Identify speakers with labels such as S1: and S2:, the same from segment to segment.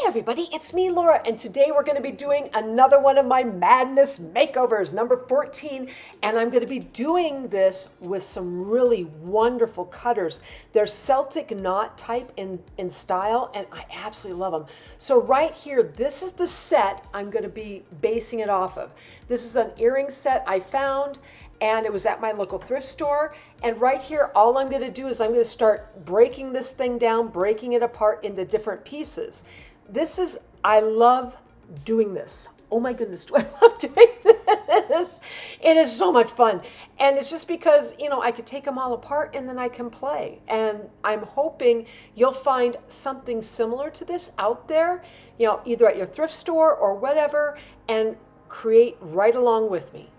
S1: everybody, it's me, Laura, and today we're going to be doing another one of my madness makeovers, number 14, and I'm going to be doing this with some really wonderful cutters. They're Celtic knot type in style, and I absolutely love them. So right here, this is the set I'm going to be basing it off of. This is an earring set I found, and it was at my local thrift store. And right here, all I'm going to do is I'm going to start breaking this thing down, breaking it apart into different pieces. I love doing this. Oh my goodness, do I love doing this? It is so much fun. And it's just because, I could take them all apart and then I can play. And I'm hoping you'll find something similar to this out there, either at your thrift store or whatever, and create right along with me.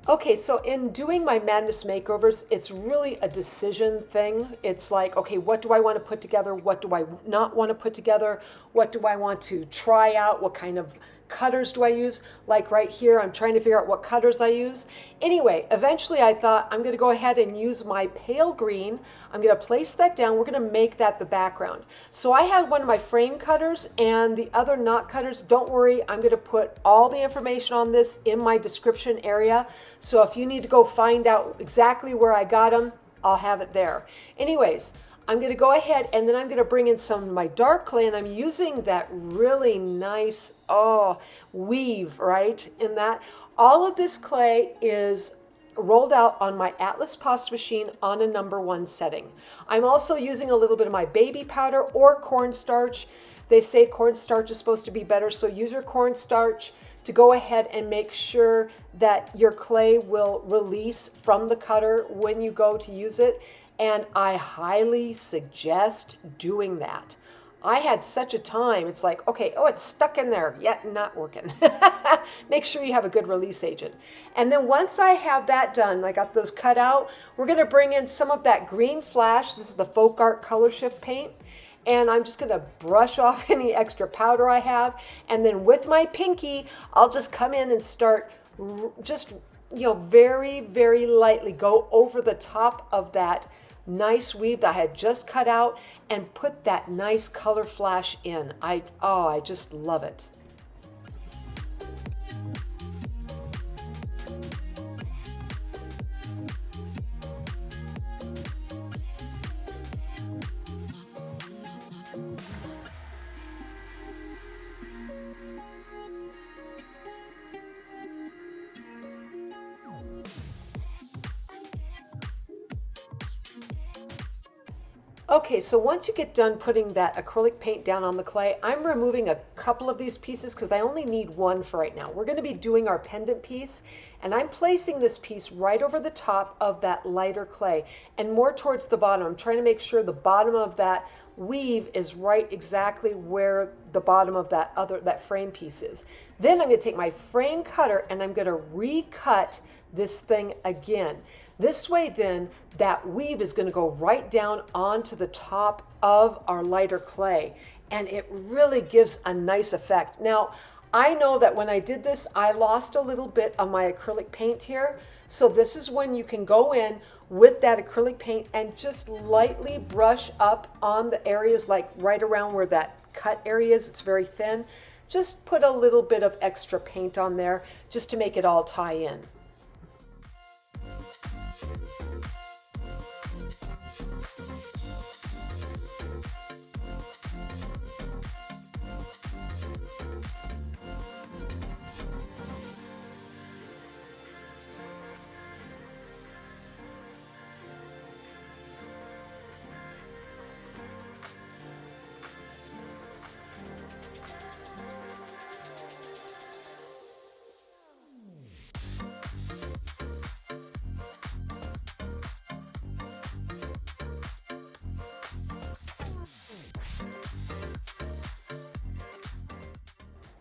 S1: Okay, so in doing my madness makeovers, it's really a decision thing. It's like, okay, what do I want to put together? What do I not want to put together? What do I want to try out? What kind of cutters do I use? Like right here, I'm trying to figure out what cutters I use. Anyway, eventually I thought I'm going to go ahead and use my pale green. I'm going to place that down. We're going to make that the background. So I had one of my frame cutters and the other knot cutters. Don't worry, I'm going to put all the information on this in my description area. So if you need to go find out exactly where I got them, I'll have it there. Anyways, I'm going to go ahead and then I'm going to bring in some of my dark clay, and I'm using that really nice, weave, right, in that. All of this clay is rolled out on my Atlas pasta machine on a #1 setting. I'm also using a little bit of my baby powder or cornstarch. They say cornstarch is supposed to be better, so use your cornstarch to go ahead and make sure that your clay will release from the cutter when you go to use it. And I highly suggest doing that. I had such a time. It's like, okay, it's stuck in there, yet not working. Make sure you have a good release agent. And then once I have that done, I got those cut out, we're going to bring in some of that green flash. This is the Folk Art Color Shift paint. And I'm just going to brush off any extra powder I have. And then with my pinky, I'll just come in and start just, very, very lightly go over the top of that nice weave that I had just cut out and put that nice color flash in. I just love it. Okay, so once you get done putting that acrylic paint down on the clay, I'm removing a couple of these pieces because I only need one for right now. We're going to be doing our pendant piece, and I'm placing this piece right over the top of that lighter clay and more towards the bottom. I'm trying to make sure the bottom of that weave is right exactly where the bottom of that frame piece is. Then I'm going to take my frame cutter and I'm going to recut this thing again. This way then, that weave is going to go right down onto the top of our lighter clay, and it really gives a nice effect. Now, I know that when I did this, I lost a little bit of my acrylic paint here, so this is when you can go in with that acrylic paint and just lightly brush up on the areas like right around where that cut area is. It's very thin. Just put a little bit of extra paint on there just to make it all tie in.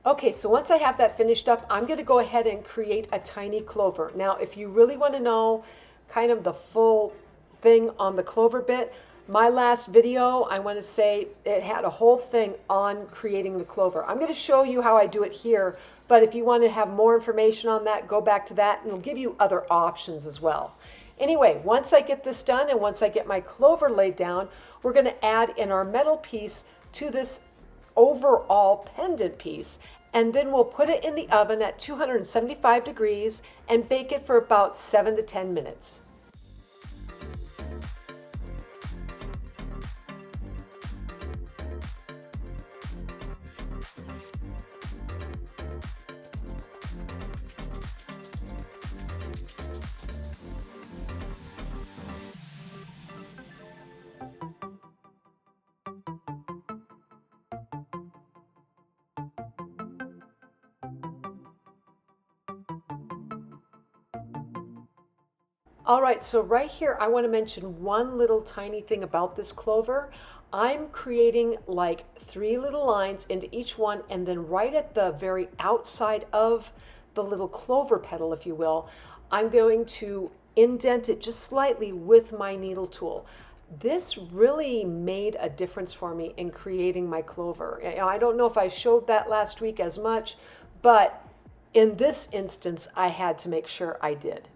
S1: Okay, so once I have that finished up, I'm going to go ahead and create a tiny clover. Now, if you really want to know kind of the full thing on the clover bit, my last video, I want to say it had a whole thing on creating the clover. I'm going to show you how I do it here, but if you want to have more information on that, go back to that and it'll give you other options as well. Anyway, once I get this done and once I get my clover laid down, we're going to add in our metal piece to this overall pendant piece, and then we'll put it in the oven at 275 degrees and bake it for about 7 to 10 minutes. All right, so right here, I want to mention one little tiny thing about this clover. I'm creating like 3 little lines into each one, and then right at the very outside of the little clover petal, if you will, I'm going to indent it just slightly with my needle tool. This really made a difference for me in creating my clover. I don't know if I showed that last week as much, but in this instance, I had to make sure I did.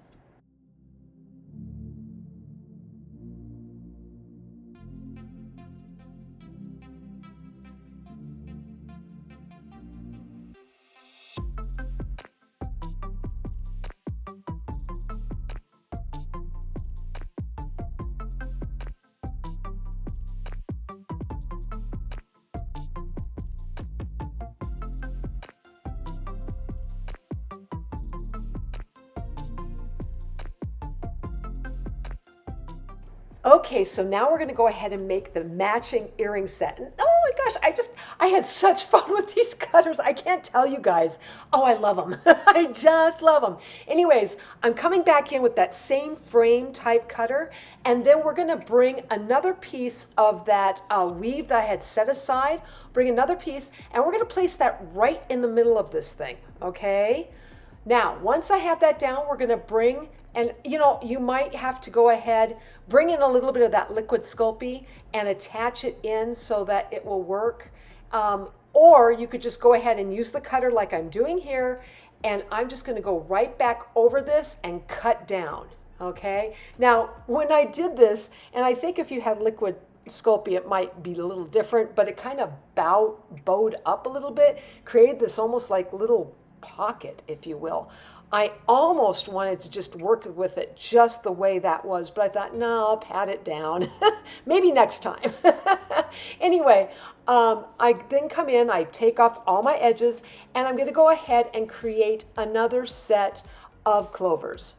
S1: Okay, so now we're going to go ahead and make the matching earring set. And oh my gosh, I had such fun with these cutters. I can't tell you guys. Oh, I love them. I just love them. Anyways, I'm coming back in with that same frame type cutter, and then we're going to bring another piece of that weave that I had set aside, bring another piece, and we're going to place that right in the middle of this thing, okay? Now, once I have that down, we're going to bring, and you might have to go ahead, bring in a little bit of that liquid Sculpey and attach it in so that it will work. Or you could just go ahead and use the cutter like I'm doing here, and I'm just going to go right back over this and cut down, okay? Now, when I did this, and I think if you had liquid Sculpey, it might be a little different, but it kind of bowed up a little bit, created this almost like little pocket, if you will. I almost wanted to just work with it just the way that was, but I thought, no, I'll pat it down. Maybe next time. Anyway, I then come in, I take off all my edges, and I'm going to go ahead and create another set of clovers.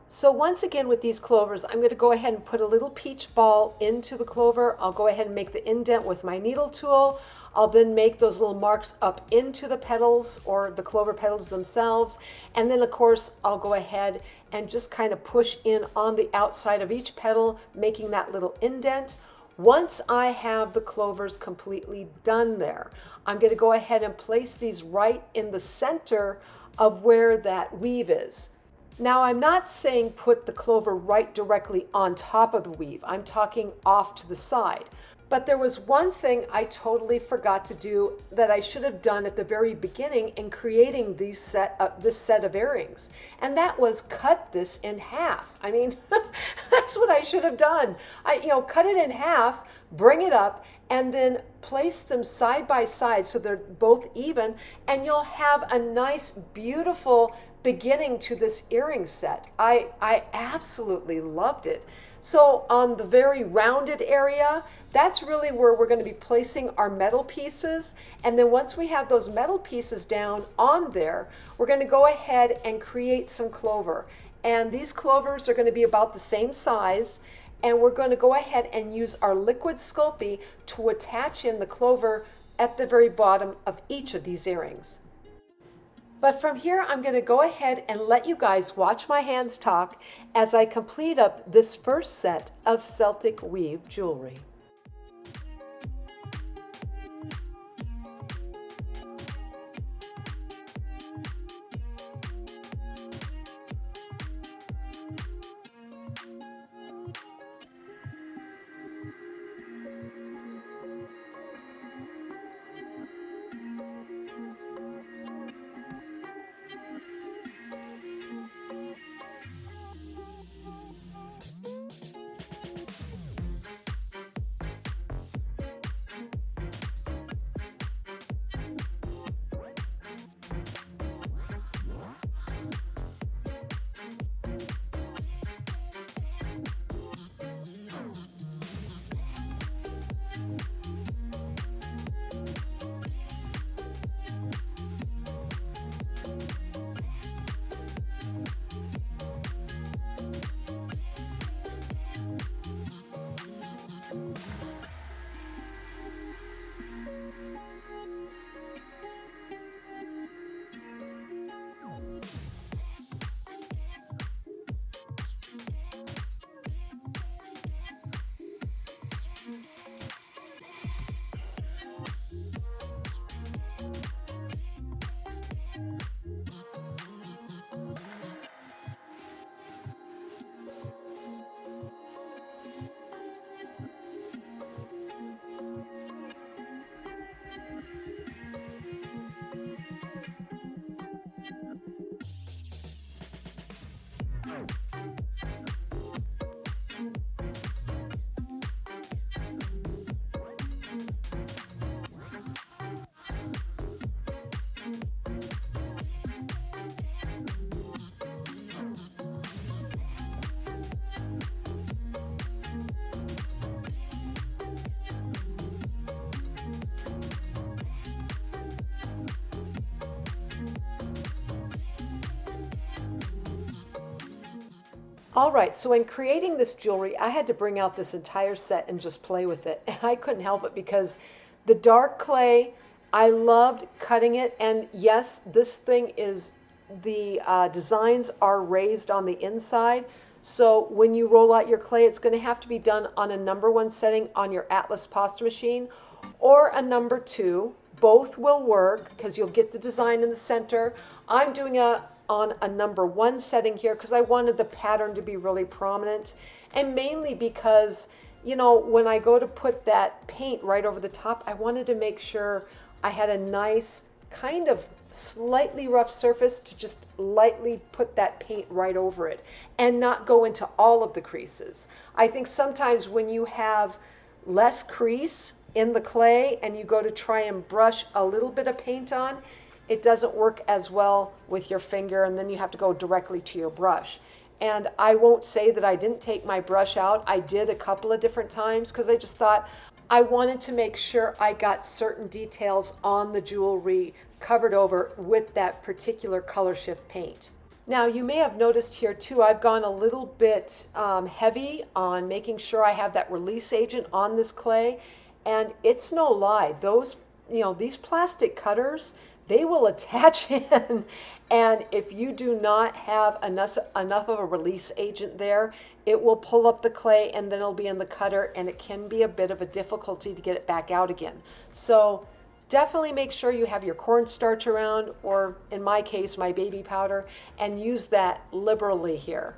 S1: So once again with these clovers, I'm going to go ahead and put a little peach ball into the clover. I'll go ahead and make the indent with my needle tool. I'll then make those little marks up into the petals or the clover petals themselves. And then of course, I'll go ahead and just kind of push in on the outside of each petal, making that little indent. Once I have the clovers completely done there, I'm going to go ahead and place these right in the center of where that weave is. Now, I'm not saying put the clover right directly on top of the weave. I'm talking off to the side. But there was one thing I totally forgot to do that I should have done at the very beginning in creating this set of earrings. And that was cut this in half. I mean, that's what I should have done. Cut it in half, bring it up, and then place them side by side so they're both even, and you'll have a nice, beautiful beginning to this earring set. I absolutely loved it. So on the very rounded area, that's really where we're going to be placing our metal pieces. And then once we have those metal pieces down on there, we're going to go ahead and create some clover. And these clovers are going to be about the same size. And we're going to go ahead and use our liquid Sculpey to attach in the clover at the very bottom of each of these earrings. But from here, I'm going to go ahead and let you guys watch my hands talk as I complete up this first set of Celtic weave jewelry. All right, so in creating this jewelry, I had to bring out this entire set and just play with it. And I couldn't help it because the dark clay, I loved cutting it. And yes, this thing is, the designs are raised on the inside. So when you roll out your clay, it's going to have to be done on a #1 setting on your Atlas pasta machine or a #2. Both will work because you'll get the design in the center. I'm doing on a #1 setting here because I wanted the pattern to be really prominent, and mainly because, you know, when I go to put that paint right over the top, I wanted to make sure I had a nice kind of slightly rough surface to just lightly put that paint right over it and not go into all of the creases. I think sometimes when you have less crease in the clay and you go to try and brush a little bit of paint on, it doesn't work as well with your finger, and then you have to go directly to your brush. And I won't say that I didn't take my brush out. I did a couple of different times because I just thought I wanted to make sure I got certain details on the jewelry covered over with that particular color shift paint. Now you may have noticed here too, I've gone a little bit heavy on making sure I have that release agent on this clay, and it's no lie. Those, you know, these plastic cutters, they will attach in, and if you do not have enough of a release agent there, it will pull up the clay and then it'll be in the cutter, and it can be a bit of a difficulty to get it back out again. So definitely make sure you have your cornstarch around, or in my case, my baby powder, and use that liberally here.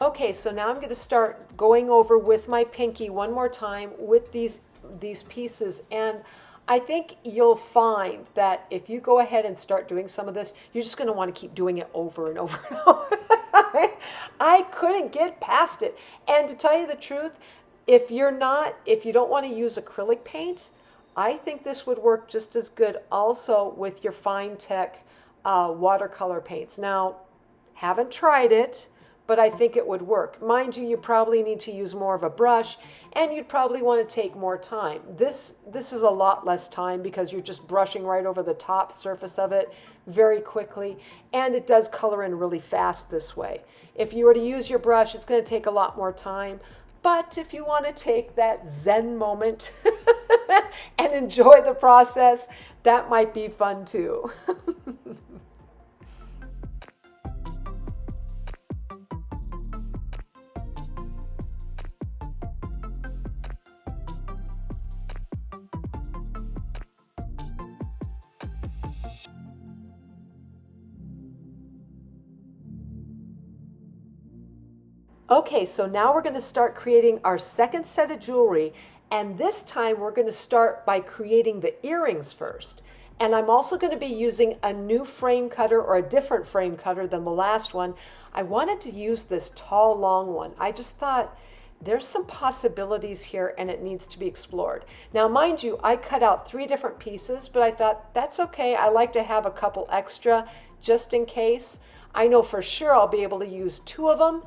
S1: Okay, so now I'm going to start going over with my pinky one more time with these pieces, and I think you'll find that if you go ahead and start doing some of this, you're just going to want to keep doing it over and over and over. I couldn't get past it. And to tell you the truth, if you don't want to use acrylic paint, I think this would work just as good also with your fine tech watercolor paints. Now, haven't tried it, but I think it would work. Mind you, you probably need to use more of a brush, and you'd probably want to take more time. This is a lot less time because you're just brushing right over the top surface of it very quickly, and it does color in really fast this way. If you were to use your brush, it's going to take a lot more time, but if you want to take that Zen moment and enjoy the process, that might be fun too. Okay, so now we're going to start creating our second set of jewelry, and this time we're going to start by creating the earrings first. And I'm also going to be using a new frame cutter, or a different frame cutter than the last one. I wanted to use this tall, long one. I just thought there's some possibilities here and it needs to be explored. Now, mind you, I cut out 3 different pieces, but I thought that's okay. I like to have a couple extra just in case. I know for sure I'll be able to use 2 of them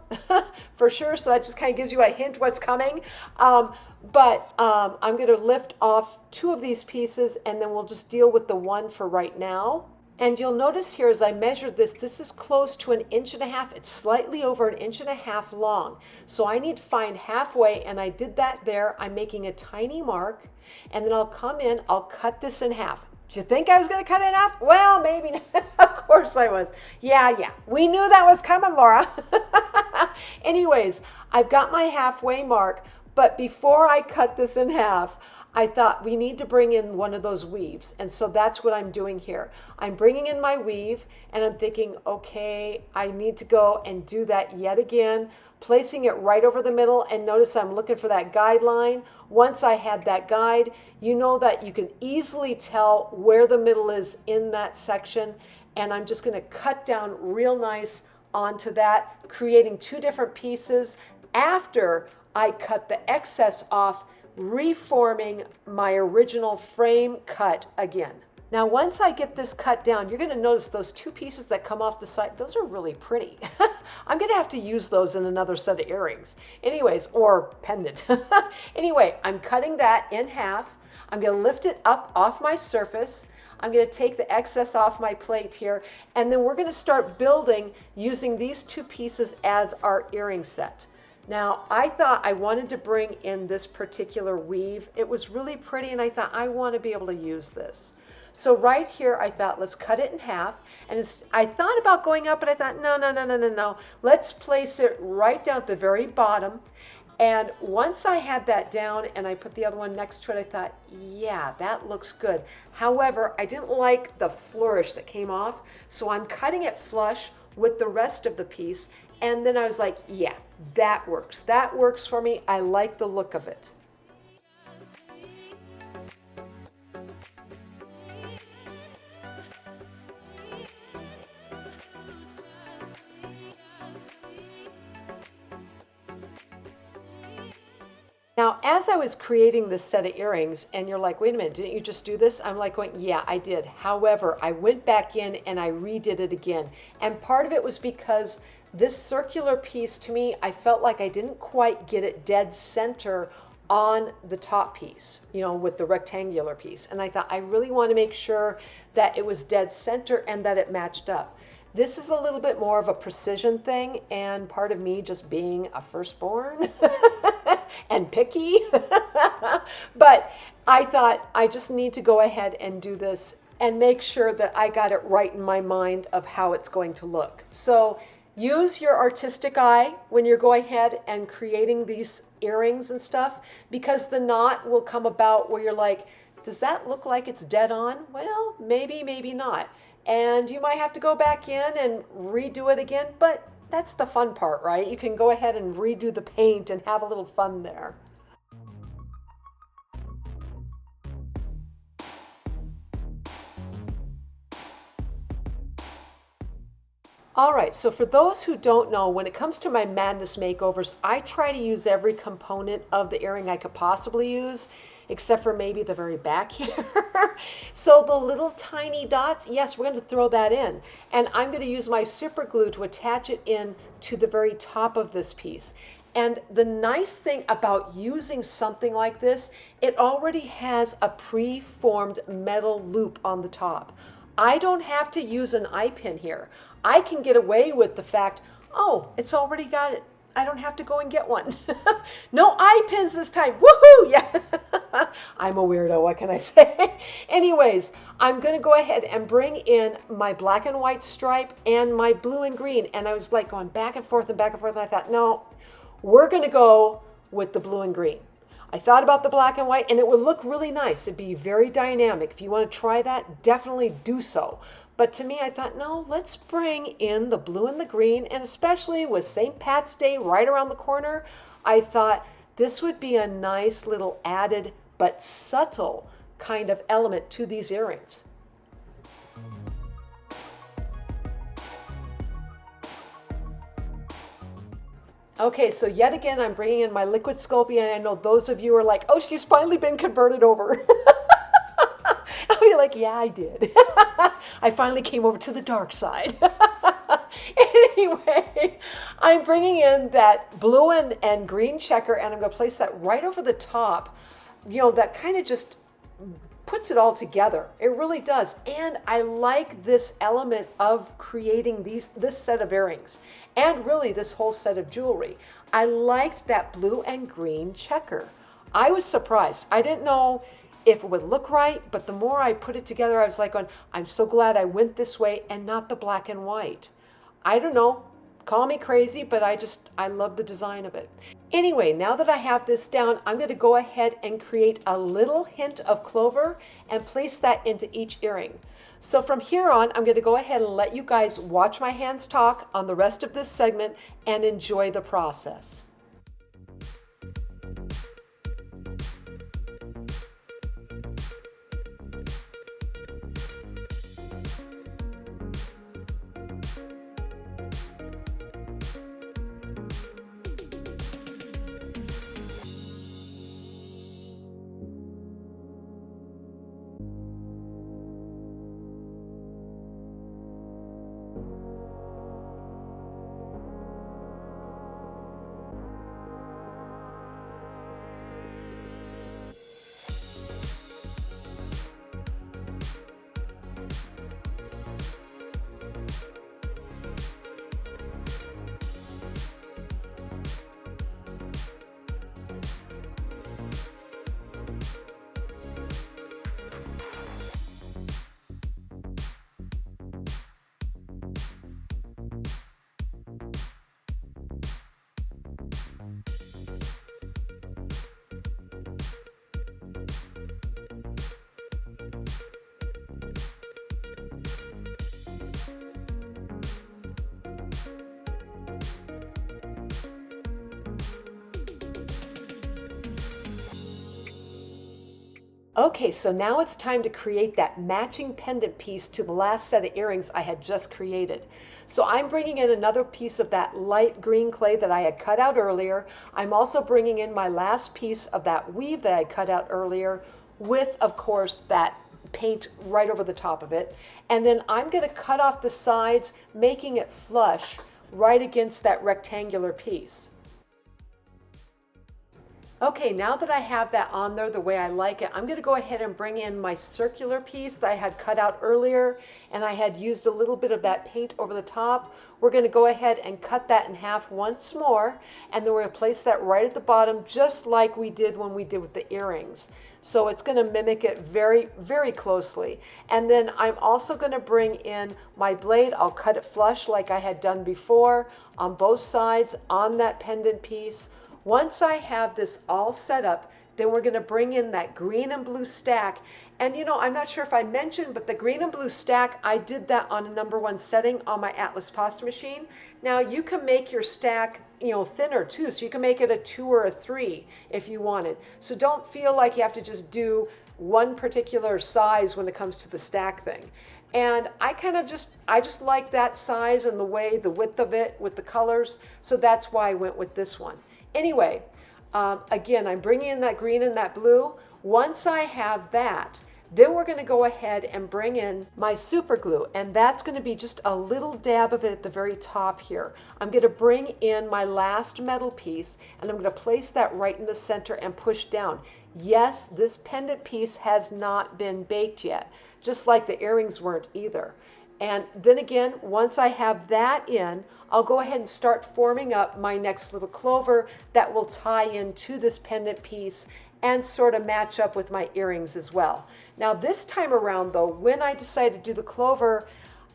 S1: for sure, so that just kind of gives you a hint what's coming. I'm going to lift off 2 of these pieces, and then we'll just deal with the one for right now. And you'll notice here as I measured this, this is close to 1.5 inches. It's slightly over 1.5 inches long. So I need to find halfway, and I did that there. I'm making a tiny mark, and then I'll come in, I'll cut this in half. Did you think I was going to cut it in half? Well, maybe not. Of course I was. Yeah. We knew that was coming, Laura. Anyways, I've got my halfway mark, but before I cut this in half, I thought we need to bring in one of those weaves. And so that's what I'm doing here. I'm bringing in my weave, and I'm thinking, okay, I need to go and do that yet again, placing it right over the middle. And notice I'm looking for that guideline. Once I had that guide, you know that you can easily tell where the middle is in that section. And I'm just going to cut down real nice onto that, creating 2 different pieces after I cut the excess off, reforming my original frame cut again. Now, once I get this cut down, you're going to notice those 2 pieces that come off the side. Those are really pretty. I'm going to have to use those in another set of earrings. Anyways, or pendant. Anyway, I'm cutting that in half. I'm going to lift it up off my surface. I'm going to take the excess off my plate here, and then we're going to start building using these 2 pieces as our earring set. Now, I thought I wanted to bring in this particular weave. It was really pretty, and I thought I want to be able to use this. So right here, I thought, let's cut it in half. And I thought about going up, but I thought, no. Let's place it right down at the very bottom. And once I had that down and I put the other one next to it, I thought, yeah, that looks good. However, I didn't like the flourish that came off, so I'm cutting it flush with the rest of the piece. And then I was like, yeah, that works. That works for me. I like the look of it. Now, as I was creating this set of earrings, and you're like, wait a minute, didn't you just do this? I'm like going, yeah, I did. However, I went back in and I redid it again. And part of it was because this circular piece, to me, I felt like I didn't quite get it dead center on the top piece, you know, with the rectangular piece. And I thought, I really want to make sure that it was dead center and that it matched up. This is a little bit more of a precision thing, and part of me just being a firstborn and picky. But I thought I just need to go ahead and do this and make sure that I got it right in my mind of how it's going to look. So use your artistic eye when you're going ahead and creating these earrings and stuff, because the knot will come about where you're like, does that look like it's dead on? Well, maybe, maybe not. And you might have to go back in and redo it again, but that's the fun part, right? You can go ahead and redo the paint and have a little fun there. All right, so for those who don't know, when it comes to my madness makeovers, I try to use every component of the earring I could possibly use, except for maybe the very back here. So the little tiny dots, yes, we're going to throw that in. And I'm going to use my super glue to attach it in to the very top of this piece. And the nice thing about using something like this, it already has a pre-formed metal loop on the top. I don't have to use an eye pin here. I can get away with the fact, oh, it's already got it. I don't have to go and get one. No eye pins this time. Woohoo! Yeah. I'm a weirdo. What can I say? Anyways, I'm going to go ahead and bring in my black and white stripe and my blue and green. And I was like going back and forth and back and forth. And I thought, no, we're going to go with the blue and green. I thought about the black and white, and it would look really nice. It'd be very dynamic. If you want to try that, definitely do so. But to me, I thought, no, let's bring in the blue and the green, and especially with St. Pat's Day right around the corner, I thought this would be a nice little added but subtle kind of element to these earrings. Okay, so yet again, I'm bringing in my liquid Sculpey, and I know those of you are like, oh, she's finally been converted over. I'll be like, yeah, I did. I finally came over to the dark side. Anyway, I'm bringing in that blue and green checker, and I'm going to place that right over the top. You know, that kind of just puts it all together. It really does. And I like this element of creating this set of earrings and really this whole set of jewelry. I liked that blue and green checker. I was surprised. I didn't know if it would look right, but the more I put it together, I was like, I'm so glad I went this way and not the black and white. I don't know. Call me crazy, but I love the design of it. Anyway, now that I have this down, I'm going to go ahead and create a little hint of clover and place that into each earring. So from here on, I'm going to go ahead and let you guys watch my hands talk on the rest of this segment and enjoy the process. Okay, so now it's time to create that matching pendant piece to the last set of earrings I had just created. So I'm bringing in another piece of that light green clay that I had cut out earlier. I'm also bringing in my last piece of that weave that I cut out earlier with, of course, that paint right over the top of it. And then I'm going to cut off the sides, making it flush right against that rectangular piece. Okay, now that I have that on there the way I like it, I'm going to go ahead and bring in my circular piece that I had cut out earlier, and I had used a little bit of that paint over the top. We're going to go ahead and cut that in half once more, and then we're going to place that right at the bottom, just like we did when we did with the earrings. So it's going to mimic it very, very closely. And then I'm also going to bring in my blade. I'll cut it flush like I had done before on both sides on that pendant piece. Once I have this all set up, then we're going to bring in that green and blue stack. And you know, I'm not sure if I mentioned, but the green and blue stack, I did that on a #1 setting on my Atlas pasta machine. Now you can make your stack, you know, thinner too. So you can make it a 2 or a 3 if you wanted. So don't feel like you have to just do one particular size when it comes to the stack thing. And I just like that size and the width of it with the colors. So that's why I went with this one. Anyway, again, I'm bringing in that green and that blue. Once I have that, then we're going to go ahead and bring in my super glue, and that's going to be just a little dab of it at the very top here. I'm going to bring in my last metal piece, and I'm going to place that right in the center and push down. Yes, this pendant piece has not been baked yet, just like the earrings weren't either. And then again, once I have that in, I'll go ahead and start forming up my next little clover that will tie into this pendant piece and sort of match up with my earrings as well. Now this time around though, when I decided to do the clover,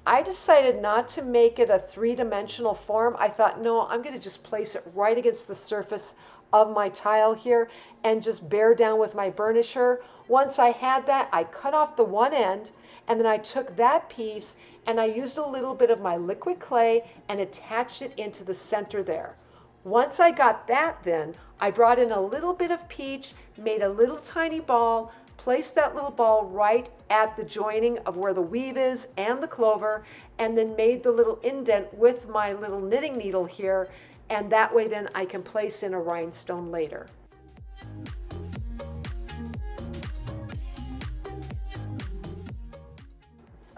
S1: I decided not to make it a three-dimensional form. I thought, no, I'm going to just place it right against the surface of my tile here and just bear down with my burnisher. Once I had that, I cut off the one end, and then I took that piece and I used a little bit of my liquid clay and attached it into the center there. Once I got that, then I brought in a little bit of peach, made a little tiny ball, placed that little ball right at the joining of where the weave is and the clover, and then made the little indent with my little knitting needle here, and that way then I can place in a rhinestone later.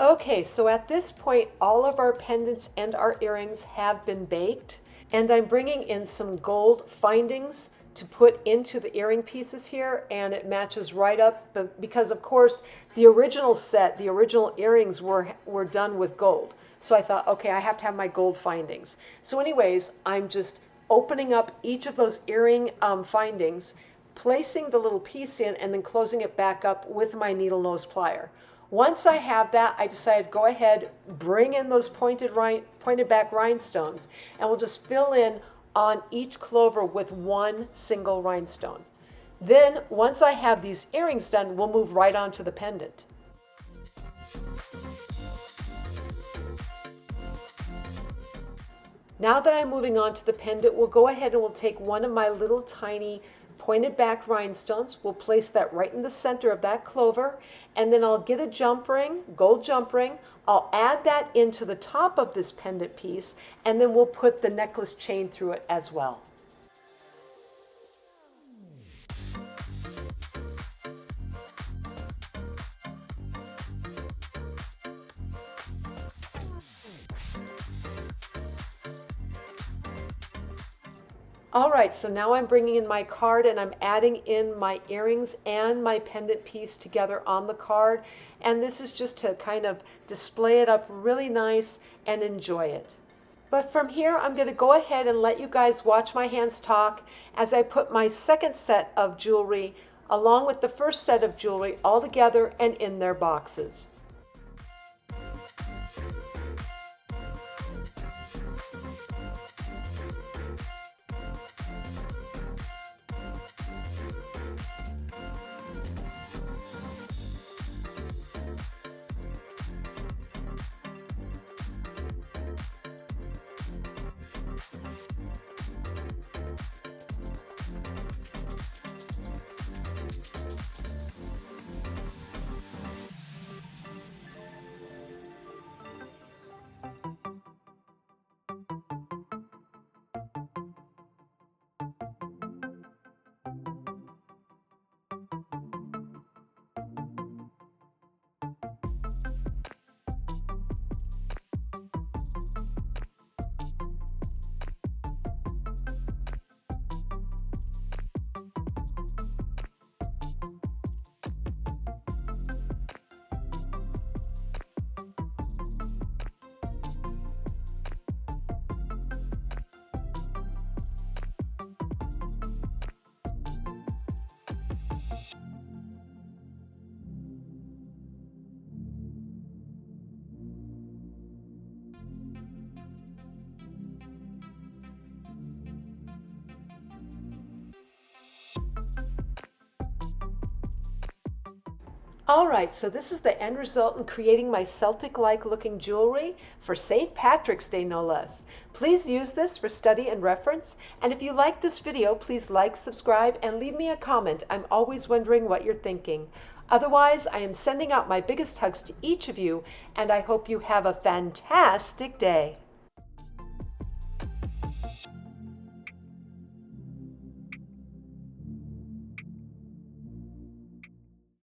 S1: Okay, so at this point, all of our pendants and our earrings have been baked, and I'm bringing in some gold findings to put into the earring pieces here, and it matches right up, but because of course the original set, the original earrings were done with gold. So I thought, okay, I have to have my gold findings. So anyways, I'm just opening up each of those earring findings, placing the little piece in, and then closing it back up with my needle nose plier. Once I have that, I decided go ahead, bring in those pointed back rhinestones, and we'll just fill in on each clover with one single rhinestone. Then once I have these earrings done, we'll move right on to the pendant. Now that I'm moving on to the pendant, we'll go ahead and we'll take one of my little tiny pointed back rhinestones. We'll place that right in the center of that clover, and then I'll get a jump ring, gold jump ring. I'll add that into the top of this pendant piece, and then we'll put the necklace chain through it as well. All right, so now I'm bringing in my card and I'm adding in my earrings and my pendant piece together on the card. And this is just to kind of display it up really nice and enjoy it. But from here, I'm going to go ahead and let you guys watch my hands talk as I put my second set of jewelry along with the first set of jewelry all together and in their boxes. All right, so this is the end result in creating my Celtic-like looking jewelry for St. Patrick's Day, no less. Please use this for study and reference. And if you like this video, please like, subscribe, and leave me a comment. I'm always wondering what you're thinking. Otherwise, I am sending out my biggest hugs to each of you, and I hope you have a fantastic day.